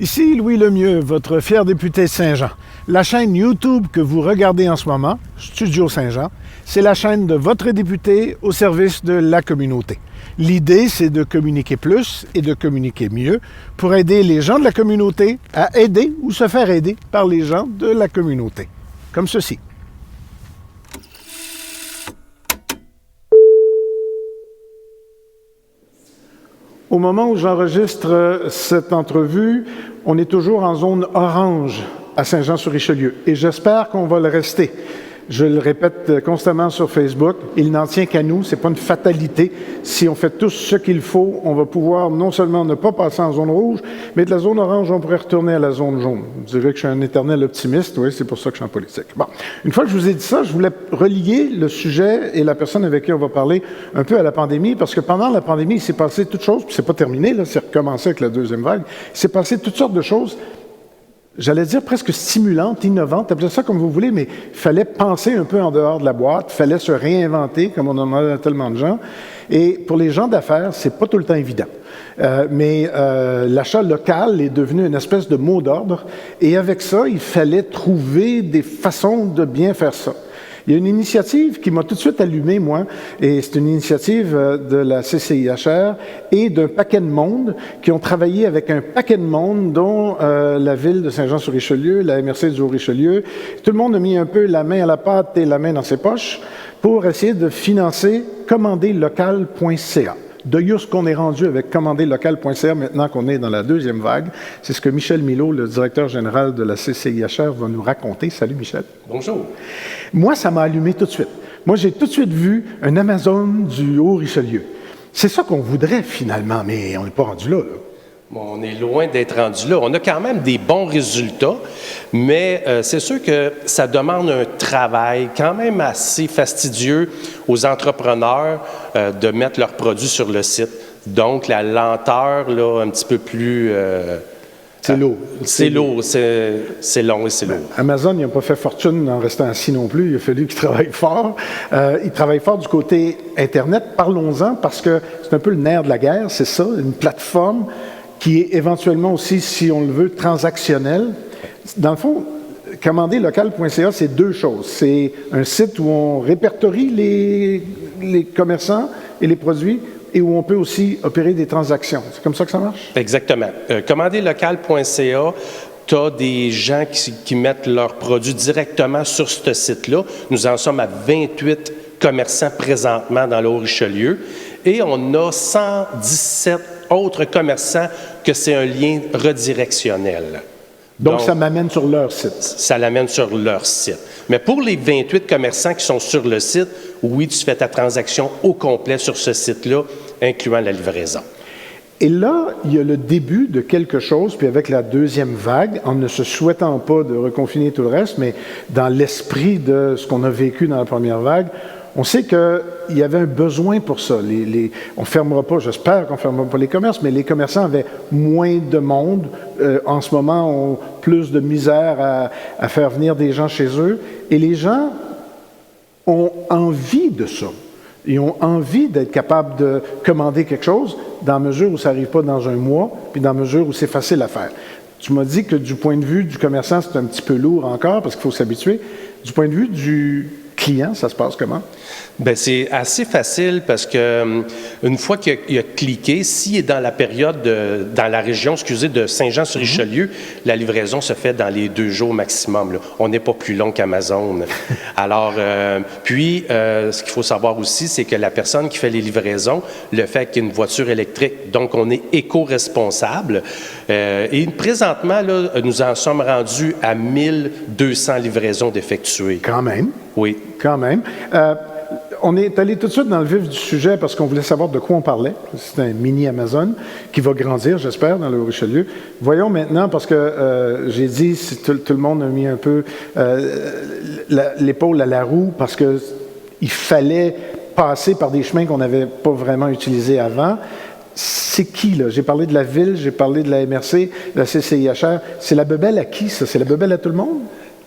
Ici Louis Lemieux, votre fier député de Saint-Jean. La chaîne YouTube que vous regardez en ce moment, Studio Saint-Jean, c'est la chaîne de votre député au service de la communauté. L'idée, c'est de communiquer plus et de communiquer mieux pour aider les gens de la communauté à aider ou se faire aider par les gens de la communauté. Comme ceci. Au moment où j'enregistre cette entrevue, on est toujours en zone orange à Saint-Jean-sur-Richelieu et j'espère qu'on va le rester. Je le répète constamment sur Facebook, il n'en tient qu'à nous, c'est pas une fatalité. Si on fait tout ce qu'il faut, on va pouvoir non seulement ne pas passer en zone rouge, mais de la zone orange, on pourrait retourner à la zone jaune. Je dirais que je suis un éternel optimiste, oui, c'est pour ça que je suis en politique. Bon, une fois que je vous ai dit ça, je voulais relier le sujet et la personne avec qui on va parler un peu à la pandémie, parce que pendant la pandémie, il s'est passé toutes choses, puis c'est pas terminé, là, c'est recommencé avec la deuxième vague, il s'est passé toutes sortes de choses. J'allais dire presque stimulante, innovante, appelez ça comme vous voulez, mais il fallait penser un peu en dehors de la boîte, il fallait se réinventer, comme on en a tellement de gens. Et pour les gens d'affaires, c'est pas tout le temps évident. Mais l'achat local est devenu une espèce de mot d'ordre, et avec ça, il fallait trouver des façons de bien faire ça. Il y a une initiative qui m'a tout de suite allumé, moi, et c'est une initiative de la CCIHR et d'un paquet de monde qui ont travaillé avec un paquet de monde, dont la ville de Saint-Jean-sur-Richelieu, la MRC du Haut-Richelieu. Tout le monde a mis un peu la main à la pâte et la main dans ses poches pour essayer de financer commanderlocal.ca. De ce qu'on est rendu avec commanderlocal.ca maintenant qu'on est dans la deuxième vague. C'est ce que Michel Milot, le directeur général de la CCIHR, va nous raconter. Salut Michel. Bonjour. Moi, ça m'a allumé tout de suite. Moi, j'ai tout de suite vu un Amazon du Haut-Richelieu. C'est ça qu'on voudrait finalement, mais on n'est pas rendu là. Bon, on est loin d'être rendu là. On a quand même des bons résultats, mais c'est sûr que ça demande un travail quand même assez fastidieux aux entrepreneurs de mettre leurs produits sur le site. Donc, la lenteur, là, un petit peu plus... c'est lourd. C'est lourd, c'est long et c'est lourd. Amazon, il n'a pas fait fortune en restant assis non plus. Il a fallu qu'il travaille fort. Il travaille fort du côté Internet. Parlons-en, parce que c'est un peu le nerf de la guerre, c'est ça, une plateforme qui est éventuellement aussi, si on le veut, transactionnelle. Dans le fond, commanderlocal.ca, c'est deux choses. C'est un site où on répertorie les commerçants et les produits et où on peut aussi opérer des transactions. C'est comme ça que ça marche? Exactement. Commanderlocal.ca, tu as des gens qui mettent leurs produits directement sur ce site-là. Nous en sommes à 28 commerçants présentement dans le Haut-Richelieu et on a 117 autres commerçants que c'est un lien redirectionnel. Donc, ça m'amène sur leur site. Ça l'amène sur leur site. Mais pour les 28 commerçants qui sont sur le site, oui, tu fais ta transaction au complet sur ce site-là, incluant la livraison. Et là, il y a le début de quelque chose, puis avec la deuxième vague, en ne se souhaitant pas de reconfiner tout le reste, mais dans l'esprit de ce qu'on a vécu dans la première vague, on sait qu'il y avait un besoin pour ça. On ne fermera pas, j'espère qu'on ne fermera pas les commerces, mais les commerçants avaient moins de monde. En ce moment, ont plus de misère à faire venir des gens chez eux. Et les gens ont envie de ça. Ils ont envie d'être capables de commander quelque chose dans la mesure où ça n'arrive pas dans un mois, puis dans la mesure où c'est facile à faire. Tu m'as dit que du point de vue du commerçant, c'est un petit peu lourd encore parce qu'il faut s'habituer. Du point de vue du client, ça se passe comment? Bien, c'est assez facile parce que une fois qu'il a cliqué, s'il est dans la période, dans la région, de Saint-Jean-sur-Richelieu, la livraison se fait dans les 2 jours maximum. Là. On n'est pas plus long qu'Amazon. Alors, ce qu'il faut savoir aussi, c'est que la personne qui fait les livraisons le fait avec une voiture électrique. Donc, on est éco-responsable. Et présentement, là, nous en sommes rendus à 1200 livraisons d'effectuer. Quand même. Oui. Quand même. On est allé tout de suite dans le vif du sujet parce qu'on voulait savoir de quoi on parlait. C'est un mini Amazon qui va grandir, j'espère, dans le Haut-Richelieu. Voyons maintenant, parce que j'ai dit, si tout le monde a mis un peu l'épaule à la roue, parce qu'il fallait passer par des chemins qu'on n'avait pas vraiment utilisés avant. C'est qui, là? J'ai parlé de la ville, j'ai parlé de la MRC, de la CCIHR. C'est la bebelle à qui, ça? C'est la bebelle à tout le monde?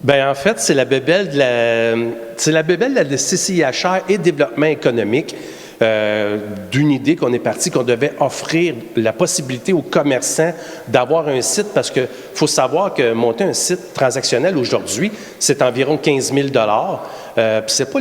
Bien, en fait, c'est la bébelle de la CCIHR et Développement économique. d'une idée qu'on est parti, qu'on devait offrir la possibilité aux commerçants d'avoir un site, parce qu'il faut savoir que monter un site transactionnel aujourd'hui, c'est environ 15 000 puis c'est pas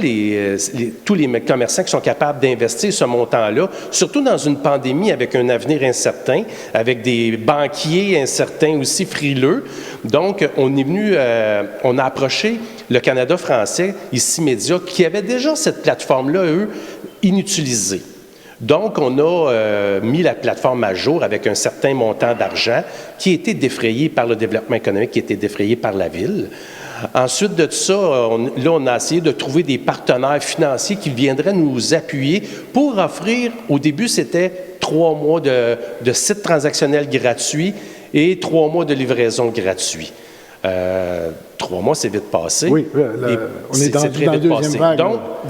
tous les commerçants qui sont capables d'investir ce montant-là, surtout dans une pandémie avec un avenir incertain, avec des banquiers incertains aussi frileux. Donc, on a approché le Canada français, ici Média, qui avait déjà cette plateforme-là, eux, inutilisée. Donc, on a mis la plateforme à jour avec un certain montant d'argent qui a été défrayé par le développement économique, qui a été défrayé par la Ville. Ensuite de ça, on a essayé de trouver des partenaires financiers qui viendraient nous appuyer pour offrir, au début, c'était 3 mois de site transactionnel gratuit et 3 mois de livraison gratuit. 3 mois, c'est vite passé. Oui, on est dans la deuxième vague.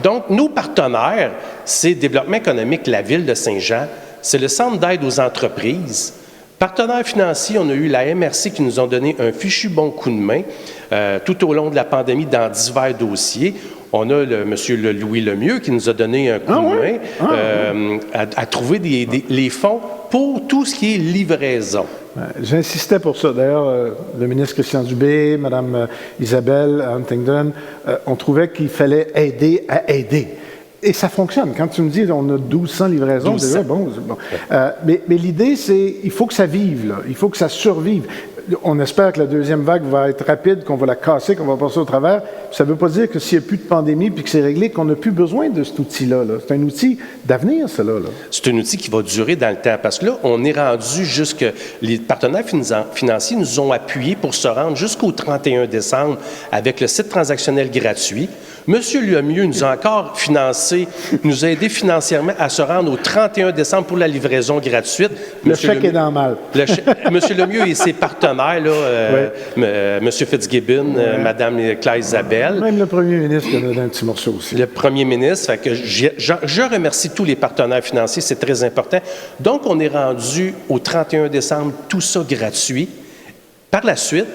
Donc, nos partenaires, c'est Développement économique, la Ville de Saint-Jean, c'est le Centre d'aide aux entreprises. Partenaires financiers, on a eu la MRC qui nous ont donné un fichu bon coup de main tout au long de la pandémie dans divers dossiers. On a M. Louis Lemieux qui nous a donné un coup de main à trouver les fonds pour tout ce qui est livraison. J'insistais pour ça. D'ailleurs, le ministre Christian Dubé, Mme Isabelle Huntington, on trouvait qu'il fallait aider à aider. Et ça fonctionne. Quand tu me dis on a 1200 livraisons, déjà, bon. Mais l'idée, c'est il faut que ça vive, là. Il faut que ça survive. On espère que la deuxième vague va être rapide, qu'on va la casser, qu'on va passer au travers. Ça ne veut pas dire que s'il n'y a plus de pandémie puis que c'est réglé, qu'on n'a plus besoin de cet outil-là. C'est un outil d'avenir, cela. C'est un outil qui va durer dans le temps. Parce que là, on est rendu jusque... Les partenaires financiers nous ont appuyés pour se rendre jusqu'au 31 décembre avec le site transactionnel gratuit. Monsieur Lemieux nous a encore financé, nous a aidé financièrement à se rendre au 31 décembre pour la livraison gratuite. Le chèque est dans le mal. Monsieur Lemieux et ses partenaires, Monsieur Fitzgibbon, Madame Claire Isabelle. Même le premier ministre a donné un petit morceau aussi. Le premier ministre, fait que je remercie tous les partenaires financiers, c'est très important. Donc, on est rendu au 31 décembre, tout ça gratuit. Par la suite,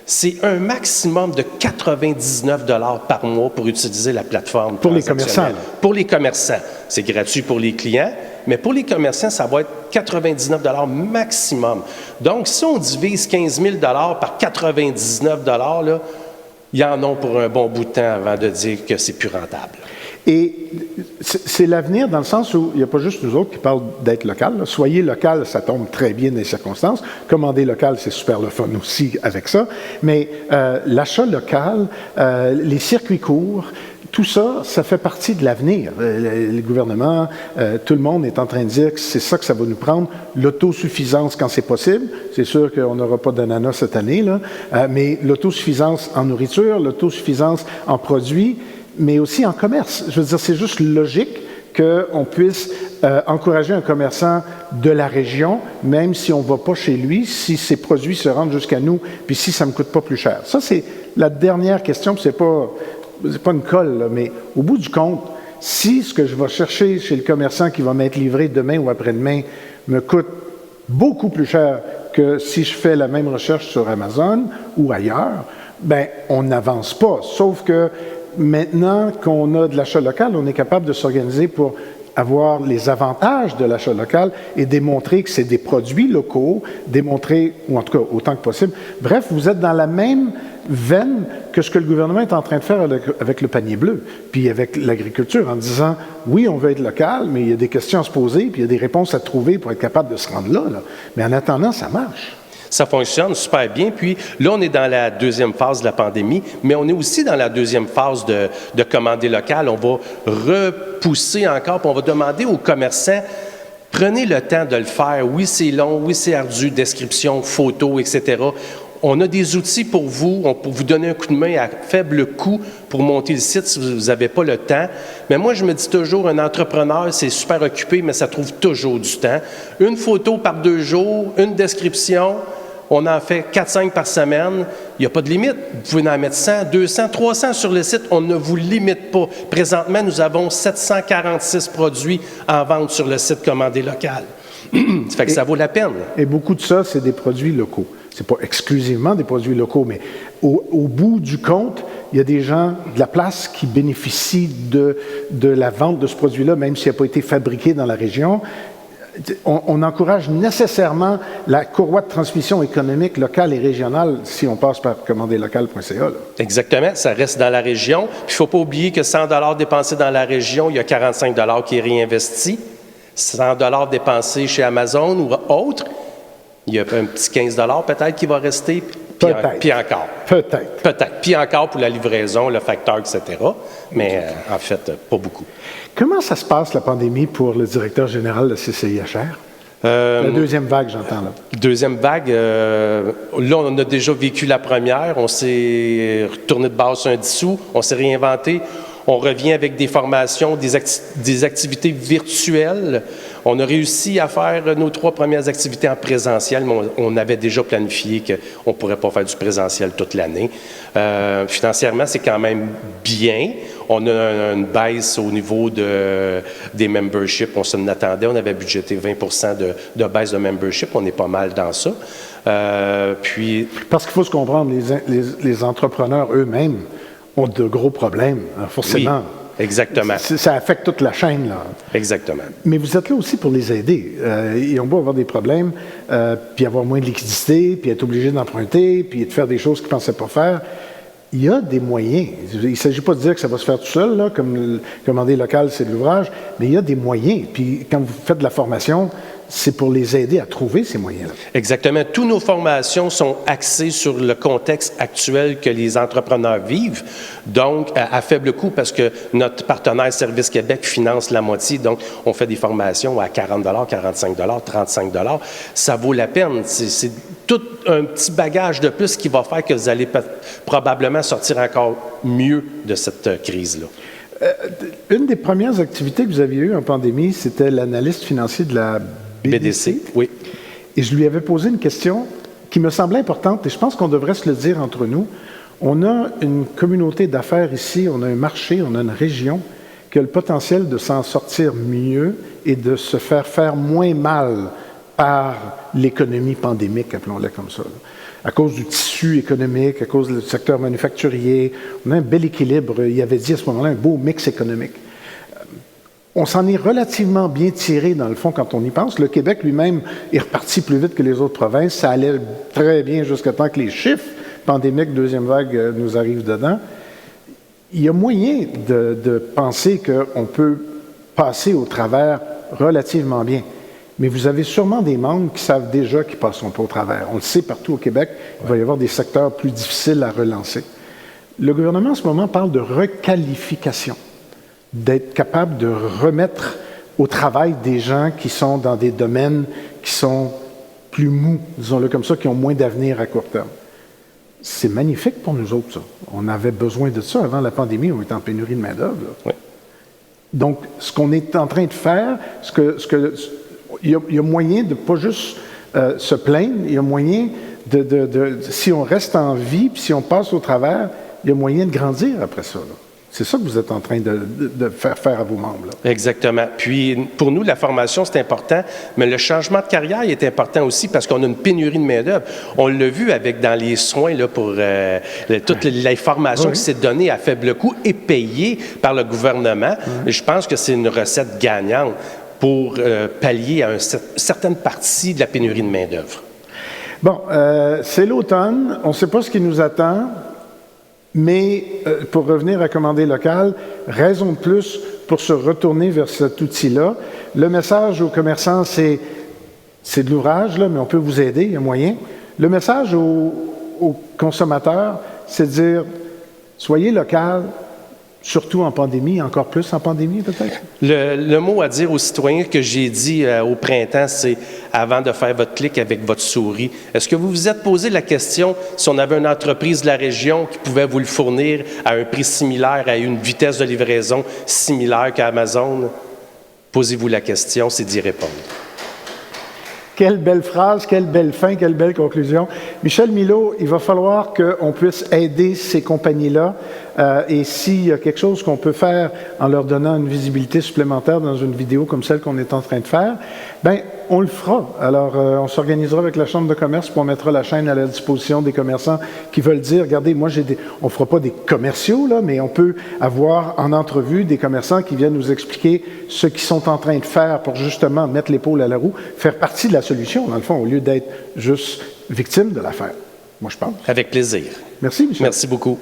c'est un maximum de 99 $ par mois pour utiliser la plateforme. Pour les commerçants. Pour les commerçants. C'est gratuit pour les clients, mais pour les commerçants, ça va être 99 $ maximum. Donc, si on divise 15 000 $ par 99 $, là, il y en a pour un bon bout de temps avant de dire que c'est plus rentable. Et c'est l'avenir dans le sens où il n'y a pas juste nous autres qui parlent d'être local. Là. Soyez local, ça tombe très bien dans les circonstances. Commander local, c'est super le fun aussi avec ça. Mais l'achat local, les circuits courts, tout ça, ça fait partie de l'avenir. Le gouvernement, tout le monde est en train de dire que c'est ça que ça va nous prendre. L'autosuffisance quand c'est possible. C'est sûr qu'on n'aura pas d'ananas cette année, là, mais l'autosuffisance en nourriture, l'autosuffisance en produits, mais aussi en commerce. Je veux dire, c'est juste logique qu'on puisse encourager un commerçant de la région, même si on ne va pas chez lui, si ses produits se rendent jusqu'à nous, puis si ça ne me coûte pas plus cher. Ça, c'est la dernière question, puis c'est pas une colle, là, mais au bout du compte, si ce que je vais chercher chez le commerçant qui va m'être livré demain ou après-demain me coûte beaucoup plus cher que si je fais la même recherche sur Amazon ou ailleurs, bien, on n'avance pas. Sauf que maintenant qu'on a de l'achat local, on est capable de s'organiser pour avoir les avantages de l'achat local et démontrer que c'est des produits locaux, démontrer, ou en tout cas autant que possible. Bref, vous êtes dans la même veine que ce que le gouvernement est en train de faire avec le panier bleu, puis avec l'agriculture, en disant, oui, on veut être local, mais il y a des questions à se poser, puis il y a des réponses à trouver pour être capable de se rendre là. Mais en attendant, ça marche. Ça fonctionne super bien. Puis là, on est dans la deuxième phase de la pandémie, mais on est aussi dans la deuxième phase de commander local. On va repousser encore, puis on va demander aux commerçants, prenez le temps de le faire. Oui, c'est long, oui, c'est ardu, description, photos, etc. On a des outils pour vous, pour vous donner un coup de main à faible coût pour monter le site si vous n'avez pas le temps. Mais moi, je me dis toujours, un entrepreneur, c'est super occupé, mais ça trouve toujours du temps. Une photo par 2 jours, une description, on en fait 4-5 par semaine. Il n'y a pas de limite. Vous pouvez en mettre 100, 200, 300 sur le site. On ne vous limite pas. Présentement, nous avons 746 produits en vente sur le site Commander local. Ça fait que ça vaut la peine. Et beaucoup de ça, c'est des produits locaux. c'est pas exclusivement des produits locaux, mais au bout du compte, il y a des gens de la place qui bénéficient de la vente de ce produit-là, même s'il n'a pas été fabriqué dans la région. On encourage nécessairement la courroie de transmission économique locale et régionale si on passe par commanderlocal.ca. Exactement, ça reste dans la région. Il ne faut pas oublier que 100 $ dépensés dans la région, il y a 45 $ qui est réinvesti. 100 $ dépensés chez Amazon ou autre, il y a un petit 15 $ peut-être qui va rester, puis encore. Peut-être. Puis encore pour la livraison, le facteur, etc. Mais en fait, pas beaucoup. Comment ça se passe, la pandémie, pour le directeur général de CCIHR? La deuxième vague, j'entends là. Deuxième vague, là, on a déjà vécu la première. On s'est retourné de base un dissous, on s'est réinventé. On revient avec des formations, des activités virtuelles. On a réussi à faire nos 3 premières activités en présentiel, mais on avait déjà planifié qu'on ne pourrait pas faire du présentiel toute l'année. Financièrement, c'est quand même bien. On a une baisse au niveau des memberships. On s'en attendait. On avait budgété 20 % de baisse de membership. On est pas mal dans ça. Parce qu'il faut se comprendre, les entrepreneurs eux-mêmes ont de gros problèmes, forcément. Oui, exactement. Ça affecte toute la chaîne, là. Exactement. Mais vous êtes là aussi pour les aider. Ils ont beau avoir des problèmes, puis avoir moins de liquidité, puis être obligés d'emprunter, puis de faire des choses qu'ils ne pensaient pas faire. Il y a des moyens. Il ne s'agit pas de dire que ça va se faire tout seul, là, comme le commander local, c'est de l'ouvrage, mais il y a des moyens. Puis quand vous faites de la formation, c'est pour les aider à trouver ces moyens-là. Exactement. Toutes nos formations sont axées sur le contexte actuel que les entrepreneurs vivent, donc à faible coût, parce que notre partenaire Service Québec finance la moitié, donc on fait des formations à 40 $, 45 $, 35 $. Ça vaut la peine. C'est tout un petit bagage de plus qui va faire que vous allez probablement sortir encore mieux de cette crise-là. Une des premières activités que vous aviez eues en pandémie, c'était l'analyste financier de la BDC. Oui. Et je lui avais posé une question qui me semblait importante, et je pense qu'on devrait se le dire entre nous. On a une communauté d'affaires ici, on a un marché, on a une région qui a le potentiel de s'en sortir mieux et de se faire moins mal par l'économie pandémique, appelons-la comme ça. À cause du tissu économique, à cause du secteur manufacturier, on a un bel équilibre. Il y avait dit à ce moment-là un beau mix économique. On s'en est relativement bien tiré, dans le fond, quand on y pense. Le Québec lui-même est reparti plus vite que les autres provinces. Ça allait très bien jusqu'à temps que les chiffres pandémiques, deuxième vague, nous arrivent dedans. Il y a moyen de penser qu'on peut passer au travers relativement bien. Mais vous avez sûrement des membres qui savent déjà qu'ils ne passeront pas au travers. On le sait partout au Québec, il va y avoir des secteurs plus difficiles à relancer. Le gouvernement, en ce moment, parle de requalification, d'être capable de remettre au travail des gens qui sont dans des domaines qui sont plus mous, disons-le comme ça, qui ont moins d'avenir à court terme. C'est magnifique pour nous autres, ça. On avait besoin de ça avant la pandémie, on était en pénurie de main-d'œuvre. Oui. Donc, ce qu'on est en train de faire, il y a moyen de pas juste se plaindre, il y a moyen si on reste en vie, puis si on passe au travers, il y a moyen de grandir après ça, là. C'est ça que vous êtes en train de faire à vos membres, là. Exactement. Puis, pour nous, la formation, c'est important, mais le changement de carrière est important aussi parce qu'on a une pénurie de main-d'œuvre. On l'a vu dans les soins, là, pour toute l'information qui s'est donnée à faible coût et payée par le gouvernement. Je pense que c'est une recette gagnante pour pallier à une certaine partie de la pénurie de main-d'œuvre. Bon, c'est l'automne, on ne sait pas ce qui nous attend, mais pour revenir à commander local, raison de plus pour se retourner vers cet outil-là. Le message aux commerçants, c'est de l'ouvrage, là, mais on peut vous aider, il y a moyen. Le message aux consommateurs, c'est de dire, soyez local, surtout en pandémie, encore plus en pandémie peut-être? Le mot à dire aux citoyens que j'ai dit au printemps, c'est avant de faire votre clic avec votre souris. Est-ce que vous vous êtes posé la question si on avait une entreprise de la région qui pouvait vous le fournir à un prix similaire, à une vitesse de livraison similaire qu'à Amazon? Posez-vous la question, c'est d'y répondre. Quelle belle phrase, quelle belle fin, quelle belle conclusion. Michel Milot, il va falloir qu'on puisse aider ces compagnies-là. Et s'il y a quelque chose qu'on peut faire en leur donnant une visibilité supplémentaire dans une vidéo comme celle qu'on est en train de faire, bien, on le fera. Alors, on s'organisera avec la Chambre de commerce, puis on mettra la chaîne à la disposition des commerçants qui veulent dire, regardez, moi, on ne fera pas des commerciaux, là, mais on peut avoir en entrevue des commerçants qui viennent nous expliquer ce qu'ils sont en train de faire pour justement mettre l'épaule à la roue, faire partie de la solution, dans le fond, au lieu d'être juste victime de l'affaire. Moi, je pense. Avec plaisir. Merci, Michel. Merci beaucoup.